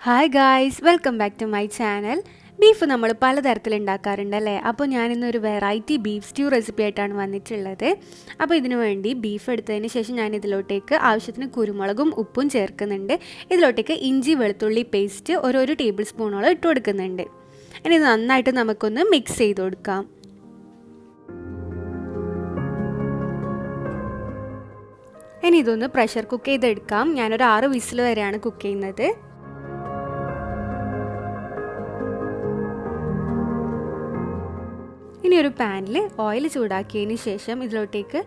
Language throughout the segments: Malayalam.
Hi guys, welcome back to my channel. Beef നമ്മൾ പലതരത്തിൽ ഉണ്ടാക്കാറുണ്ടല്ലേ. അപ്പോൾ ഞാനിന്നൊരു വെറൈറ്റി ബീഫ് സ്റ്റ്യൂ റെസിപ്പി ആയിട്ടാണ് വന്നിട്ടുള്ളത്. അപ്പോൾ ഇതിനു വേണ്ടി ബീഫ് എടുത്തതിന് ശേഷം ഞാൻ ഇതിലോട്ടേക്ക് ആവശ്യത്തിന് കുരുമുളകും ഉപ്പും ചേർക്കുന്നുണ്ട്. ഇതിലോട്ടേക്ക് ഇഞ്ചി വെളുത്തുള്ളി പേസ്റ്റ് ഒരു ടേബിൾ സ്പൂണോളം ഇട്ട് കൊടുക്കുന്നുണ്ട്. ഇനി ഇത് നന്നായിട്ട് നമുക്കൊന്ന് മിക്സ് ചെയ്ത് കൊടുക്കാം. ഇനി ഇതൊന്ന് പ്രഷർ കുക്ക് ചെയ്തെടുക്കാം. ഞാനൊരു 6 വിസിൽ വരെയാണ് കുക്ക് ചെയ്യുന്നത്. ഇനി ഒരു പാനിൽ ഓയിൽ ചൂടാക്കിയതിന് ശേഷം ഇതിലോട്ടേക്ക്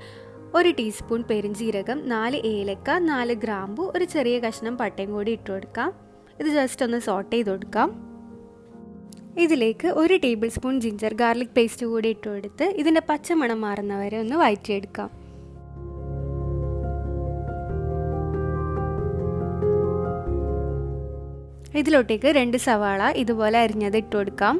1 ടീസ്പൂൺ പെരിഞ്ജീരകം, 4 ഏലക്ക, 4 ഗ്രാമ്പു, ഒരു ചെറിയ കഷ്ണം പട്ടയും കൂടി ഇട്ട് കൊടുക്കാം. ഇത് ജസ്റ്റ് ഒന്ന് സോട്ട് ചെയ്ത് കൊടുക്കാം. ഇതിലേക്ക് 1 table spoon ginger garlic paste കൂടി ഇട്ട് കൊടുത്ത് ഇതിൻ്റെ പച്ചമണം മാറുന്നവരെ ഒന്ന് വഴറ്റിയെടുക്കാം. ഇതിലോട്ടേക്ക് 2 സവാള ഇതുപോലെ അരിഞ്ഞത് ഇട്ട് കൊടുക്കാം.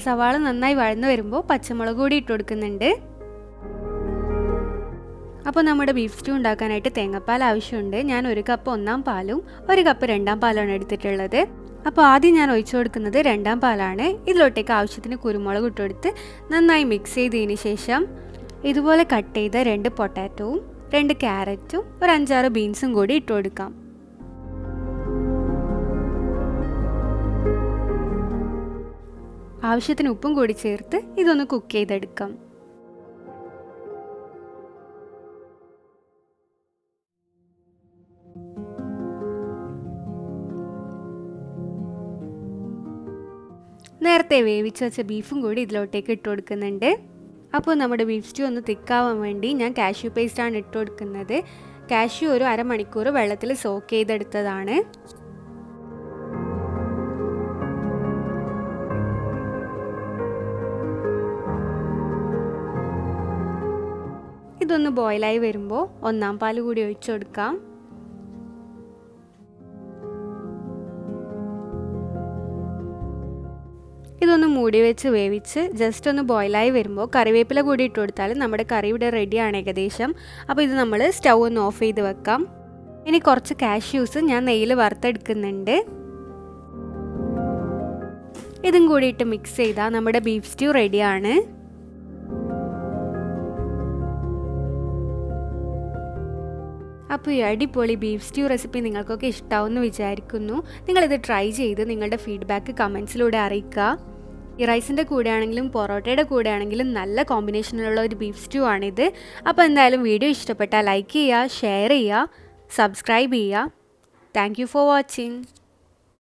സവാള നന്നായി വഴന്നു വരുമ്പോൾ പച്ചമുളക് കൂടി ഇട്ട് കൊടുക്കുന്നുണ്ട്. അപ്പോൾ നമ്മുടെ ബീഫ് സ്റ്റ്യൂ ഉണ്ടാക്കാനായിട്ട് തേങ്ങാപ്പാൽ ആവശ്യമുണ്ട്. ഞാൻ 1 കപ്പ് 1-ാം പാലും 1 കപ്പ് 2-ാം പാലാണ് എടുത്തിട്ടുള്ളത്. അപ്പോൾ ആദ്യം ഞാൻ ഒഴിച്ചു കൊടുക്കുന്നത് 2-ാം പാലാണ്. ഇതിലോട്ടേക്ക് ആവശ്യത്തിന് കുരുമുളക് ഇട്ട് കൊടുത്ത് നന്നായി മിക്സ് ചെയ്തതിന് ശേഷം ഇതുപോലെ കട്ട് ചെയ്ത 2 പൊട്ടാറ്റോവും 2 ക്യാരറ്റും ഒരു 5-6 ബീൻസും കൂടി ഇട്ട് കൊടുക്കാം. ആവശ്യത്തിന് ഉപ്പും കൂടി ചേർത്ത് ഇതൊന്ന് കുക്ക് ചെയ്തെടുക്കാം. നേരത്തെ വേവിച്ച് വെച്ച ബീഫും കൂടി ഇതിലോട്ടേക്ക് ഇട്ട് കൊടുക്കുന്നുണ്ട്. അപ്പോൾ നമ്മുടെ ബീഫ് സ്റ്റ്യൂ ഒന്ന് തിക്കാവാൻ വേണ്ടി ഞാൻ കാഷ്യൂ പേസ്റ്റാണ് ഇട്ട് കൊടുക്കുന്നത്. കാഷ്യൂ ഒരു അരമണിക്കൂർ വെള്ളത്തിൽ സോക്ക് ചെയ്തെടുത്തതാണ്. ഇതൊന്ന് ബോയിലായി വരുമ്പോൾ 1-ാം പാൽ കൂടി ഒഴിച്ചു കൊടുക്കാം. ഇതൊന്ന് മൂടി വെച്ച് വേവിച്ച് ജസ്റ്റ് ഒന്ന് ബോയിലായി വരുമ്പോൾ കറിവേപ്പില കൂടി ഇട്ട് കൊടുത്താൽ നമ്മുടെ കറി ഇവിടെ റെഡിയാണ് ഏകദേശം. അപ്പോൾ ഇത് നമ്മൾ സ്റ്റൗ ഒന്ന് ഓഫ് ചെയ്ത് വെക്കാം. ഇനി കുറച്ച് കാഷ്യൂസ് ഞാൻ നെയ്യിൽ വറുത്തെടുക്കുന്നുണ്ട്. ഇതും കൂടി ഇട്ട് മിക്സ് ചെയ്താൽ നമ്മുടെ ബീഫ് സ്റ്റ്യൂ റെഡിയാണ്. അപ്പോൾ ഈ അടിപൊളി ബീഫ് സ്റ്റ്യൂ റെസിപ്പി നിങ്ങൾക്കൊക്കെ ഇഷ്ടമാവുമെന്ന് വിചാരിക്കുന്നു. നിങ്ങളിത് ട്രൈ ചെയ്ത് നിങ്ങളുടെ ഫീഡ്ബാക്ക് കമൻസിലൂടെ അറിയിക്കുക. ഈ റൈസിൻ്റെ കൂടെ ആണെങ്കിലും പൊറോട്ടയുടെ കൂടെ ആണെങ്കിലും നല്ല കോമ്പിനേഷനിലുള്ള ഒരു ബീഫ് സ്റ്റ്യൂ ആണിത്. അപ്പോൾ എന്തായാലും വീഡിയോ ഇഷ്ടപ്പെട്ടാൽ ലൈക്ക് ചെയ്യുക, ഷെയർ ചെയ്യുക, സബ്സ്ക്രൈബ് ചെയ്യുക. Thank you for watching.